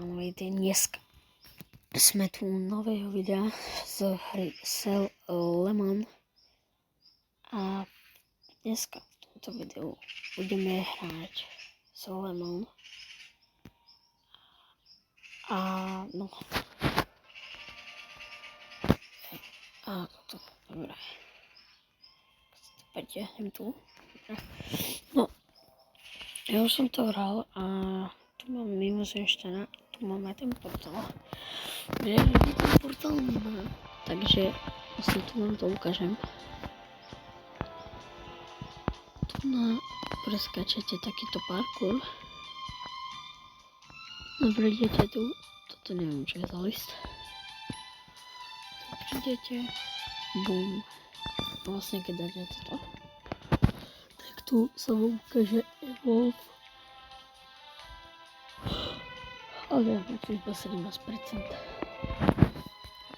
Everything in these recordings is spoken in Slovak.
Ahojte, dneska sme tu nového videa z hry Cell Lemon a dneska v tomto videu budeme hrať Cell Lemon a no a toto, dobre, poďte tu, no ja už som to hral a tu mám mimozemšťana, tu máme ten portál. Ja ten portál nemám, takže vlastne tu vám to ukážem. Tu preskačete takýto parkour. No prídete tu, toto neviem čo je za list. Tu prídete, bum, vlastne keď dáte toto, tak tu sa vám ukáže Evolve. Ale musím iba 17%.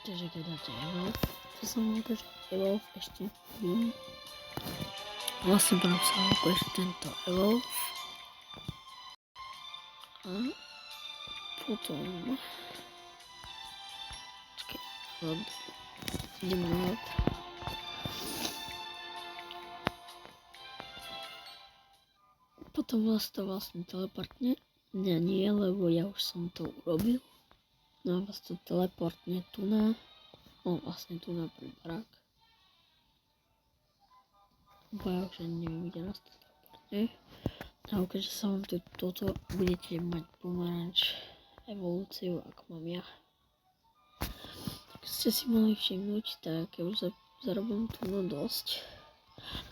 Takže keď dáte Evolve, to sa vám ukáže Evolve ešte. Vlastne potom sa vám ukáže tento Evolve. A potom... Počkej, ideme na load. Potom vás to vlastne teleportne. Ja nie, lebo ja už som to urobil. No a vás to teleportne tu na... No vlastne tu na prvý barák. Bo ja už ani neviem, kde nás to teleportne. A ukáže sa vám tu toto, budete mať pomaranč evolúciu, ako mám ja. Tak ste si mali všimnúť, tak ja už zarobím tu no dosť.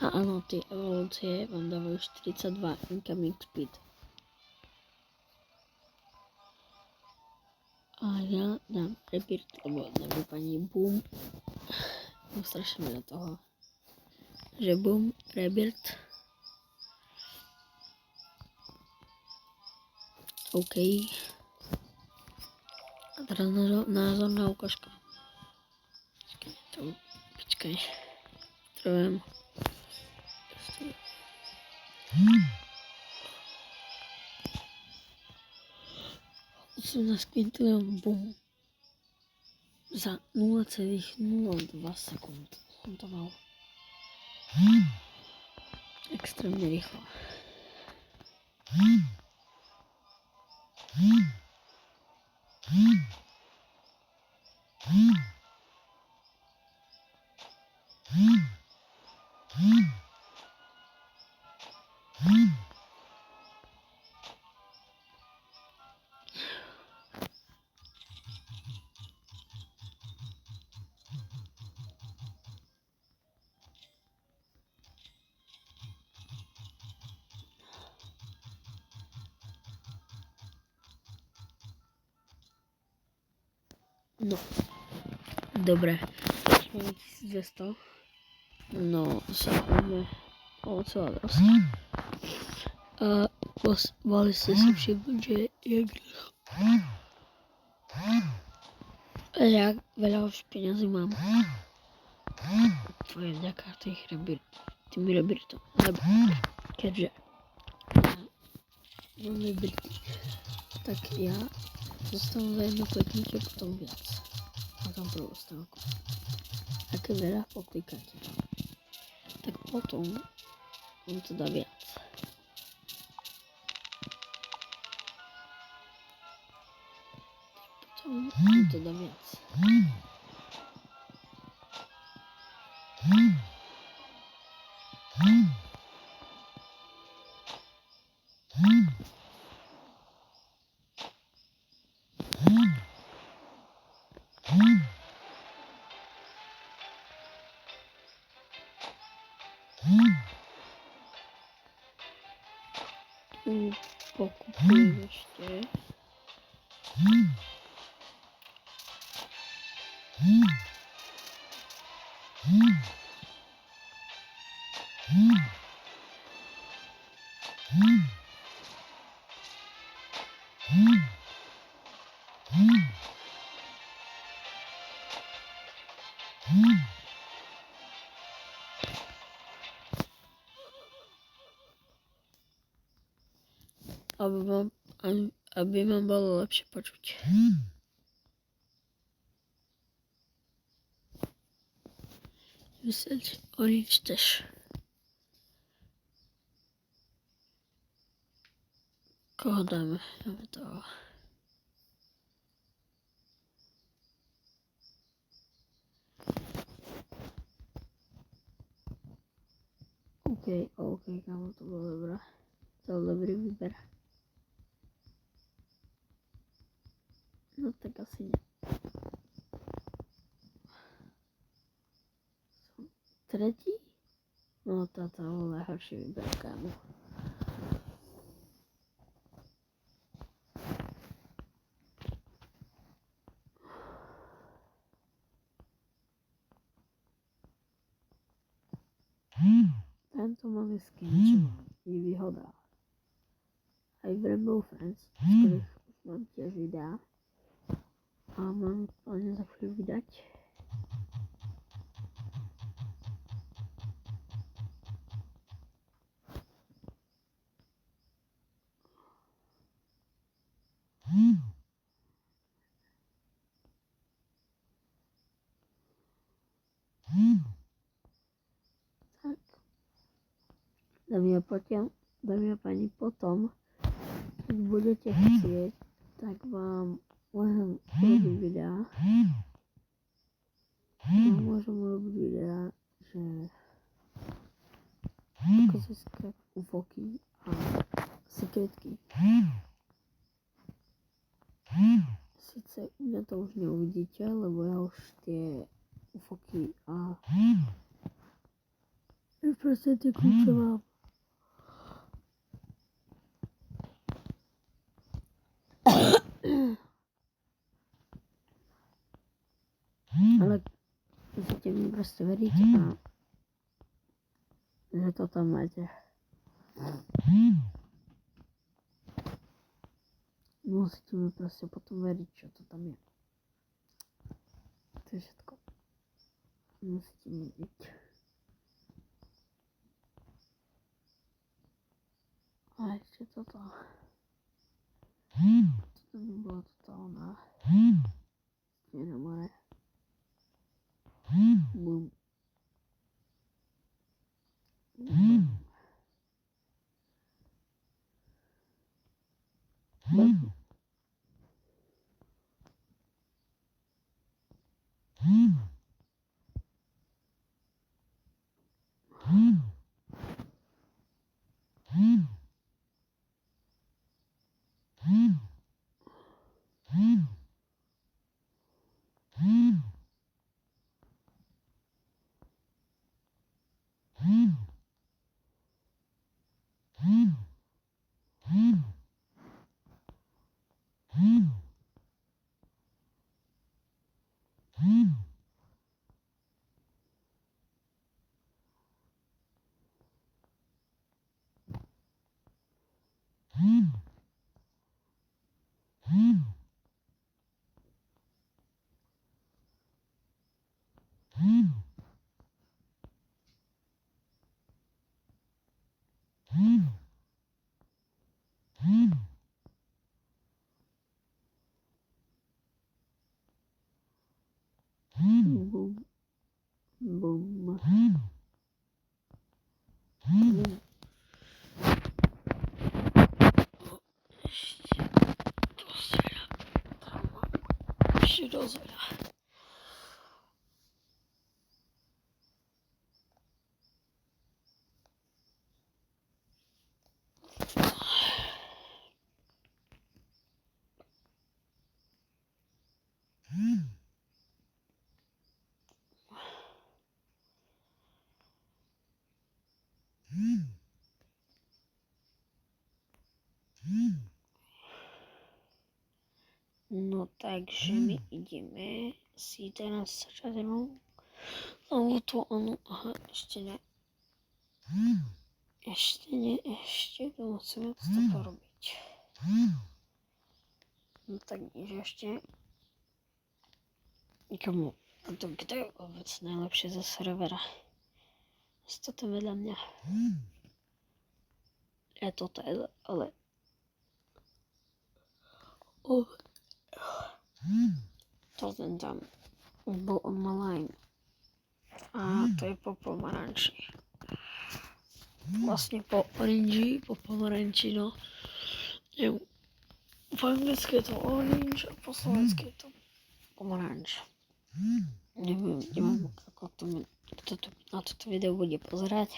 A áno, tie evolúcie vám dávajú 42 incoming speed. A ja dám rebirth, lebo dáme pani boom. No strašne mi do toho. Že boom, rebirth. OK. A teraz názorná ukážka. Počkaj. Trvám. Som na skvintujem boom. Za 0,02 sekúnd som to mal. Extrémne rýchlo. No, dobre, máme 1200, no, máme celá dosť. A mali ste si všimnúť, že jak veľa už peniazy mám. To je vďaka tým rebirtom, lebo keďže mám rebirty, tak ja dostanú za jedno kliknutie potom viac na tom prvú stránku. A keď veľa poklikáte, tak potom vám to dá viac. Potom vám to dá viac. Pokupujem ešte. aby ma bolo lepšie počuť. Myslieť o nič też. Koho dáme? Dáme toho. OK, kámo, to bolo dobré. To bol dobrý výber. No tak asi nie. Tretí? No toto bol najhorší výber, kámo. Tento malý skin, čo mám, je výhoda. Aj v Rainbow Friends, z ktorých už mám tiež videá. A mám plne za chvíľu vydať. Tak. Dámy a páni, potom, keď budete chcieť, tak vám môžem urobiť videá. Že ako získať ufoky a sekretky. Sice u mňa to už neuvidíte, lebo ja už tie ufoky a proste tie kľúče mám. Ale musíte mi proste veriť a že to tam máte. Musíte mi proste potom veriť, čo to tam je. To je všetko. Musíte mi veriť. A ešte toto. Toto by bolo totálna. Nie na more. Bum. Bum. Ešte dosť veľa. No takže my ideme si teraz začať rovnou. Lebo to ono, aha, ešte ne. Ešte to musíme to porobiť. No tak nič ešte. Nikomu to kto je vôbec najlepšie za servera. Toto vedľa mňa. Ja toto je, ale O, to ten tam online. A to je po pomaranči. Vlastne po pomaranči, no. Neviem, po anglicky je to orange a po slovensky je to pomaranč. Neviem, ako kto to na toto video bude pozerať.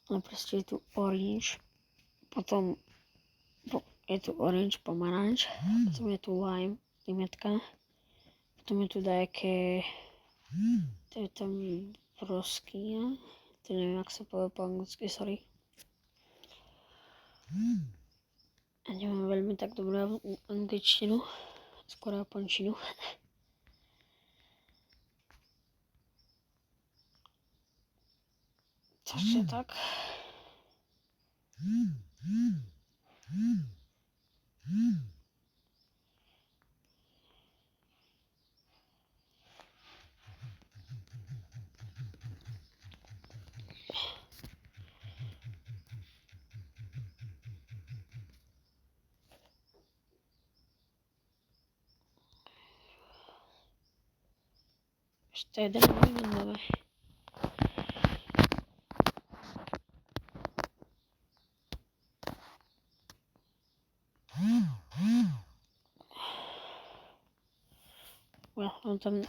Ale proste je tu orange, potom je tu orange, pomaranč, potom je tu lime, limetka, potom je tu dajaké, to je tam broskyňa, to neviem, jak sa povie po anglicky, sorry. Ja neviem veľmi tak dobrú angličtinu, skôr japončinu. Takže tak. Ešte jeden minút máme. On tam,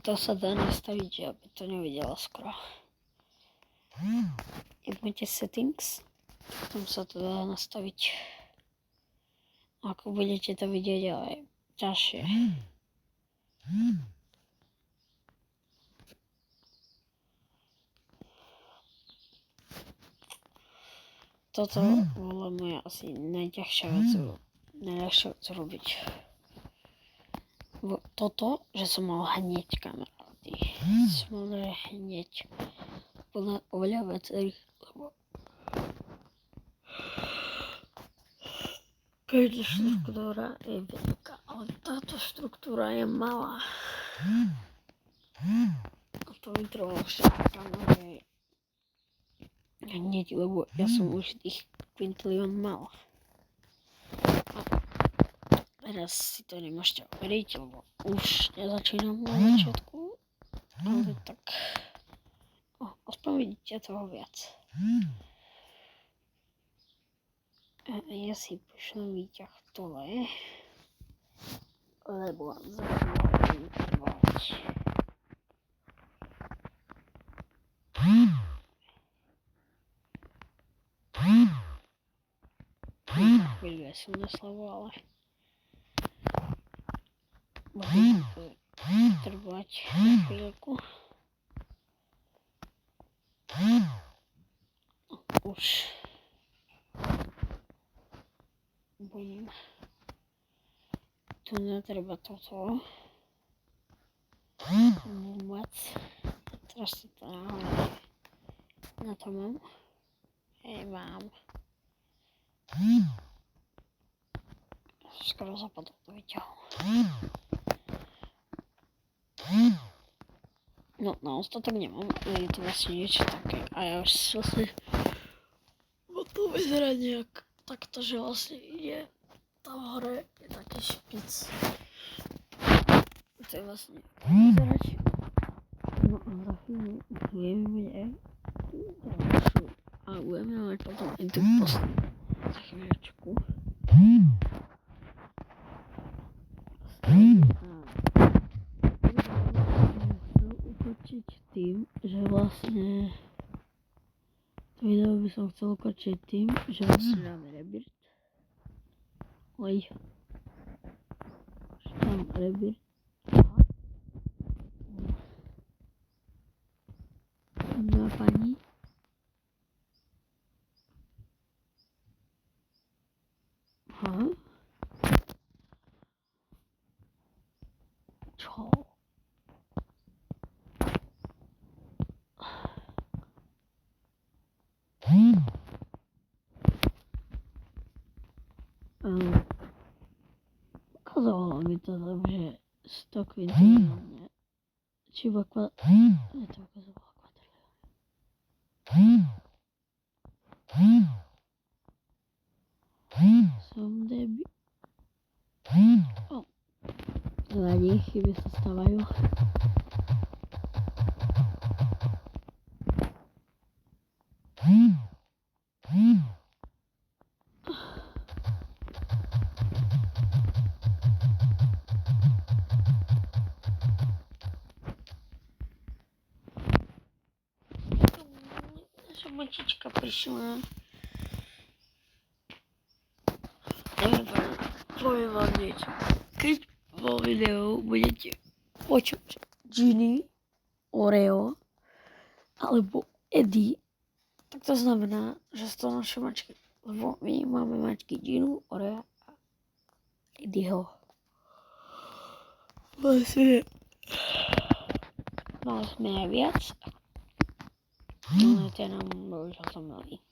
to sa dá nastaviť, aby to nevidelo skoro. Keď máte settings, tam sa to dá nastaviť. Ako budete to vidieť, ale ťažšie. Toto bola moja asi najťažšia vec robiť. Toto, že som mal hneď kamaráty. Som mal hneď oveľa viacerých, lebo každá štruktúra je veľká, ale táto štruktúra je malá. A to mi trvalo všetko kamery hneď, lebo ja som už tých kvintilión mal. Teraz si to nemôžete overiť, lebo už nezačínam na začiatku, ale tak aspoň vidíte toho viac. A ja si pošlem výťah dole, lebo začínam trvať. Chvíľu ja som naslavoval, ale budem trvať na chvíľku. Už budem. Tu netreba toto vôbec. Teraz si to nahovorím. Na to mám. Mám. Skoro zapadol do výťahu. No, na ostatok nemám, ale je to vlastne niečo také. A ja už vlastne to vyzerá nejak takto, že vlastne ide tam hore, je taký špic. To je vlastne vyzerať. No a za chvíľu budeme mať potom aj tu poslednú. Za chvíľočku. Tým, že vlastne to video by som chcel ukončiť tým, že vlastne dáme rebirth. Oj. Dám rebirth. No pani. Aha. Čo? Ukázalo mi to tam, že 100 kvintiliónne. Či iba nie to ukázalo kvadrilióny. Som debil. Nevadí, chyby sa stávajú. Naša mačička prišla. Neviem, poviem vám niečo. Keď vo videu budete počuť Ginny, Oreo alebo Eddie, tak to znamená, že sú to naše mačky. Lebo my máme mačky Ginnu, Oreo a Eddieho. Mali sme aj viac, ale tie nám bohužiaľ zomreli.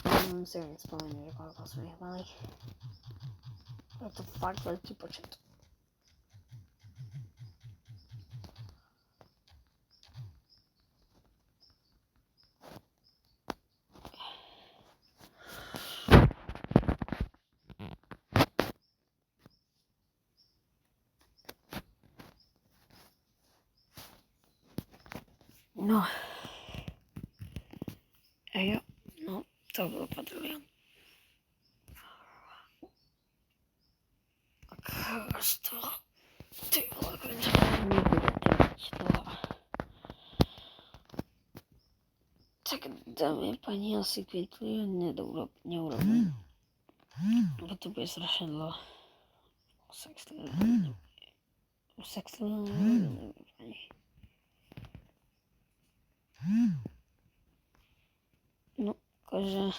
Mám si len spomenúť, že koľko sme ich mali. Je to fakt veľký počet. No. A jo, no, to bolo patrulia. Z toho, ty vole, konečne nebude trvať toho. Tak dáme pani asi kvietli, neurobím. Lebo to bude strašne dlho. Sexuálne neviem pani. No, akože...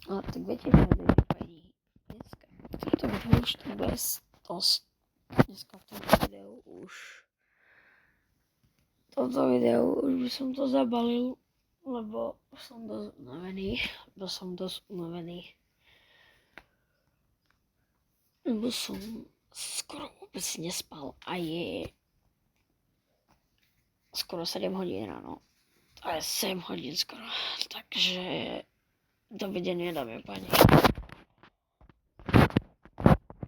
No, tak viete, že pani dneska. Toto video už tu bude dosť. Dneska v tomto videu už... V tomto videu už by som to zabalil, lebo som dosť unavený. Lebo som skoro vôbec nespal a je skoro 7 hodín ráno. A je 7 hodín skoro. Takže dovidenia, dámy a páni.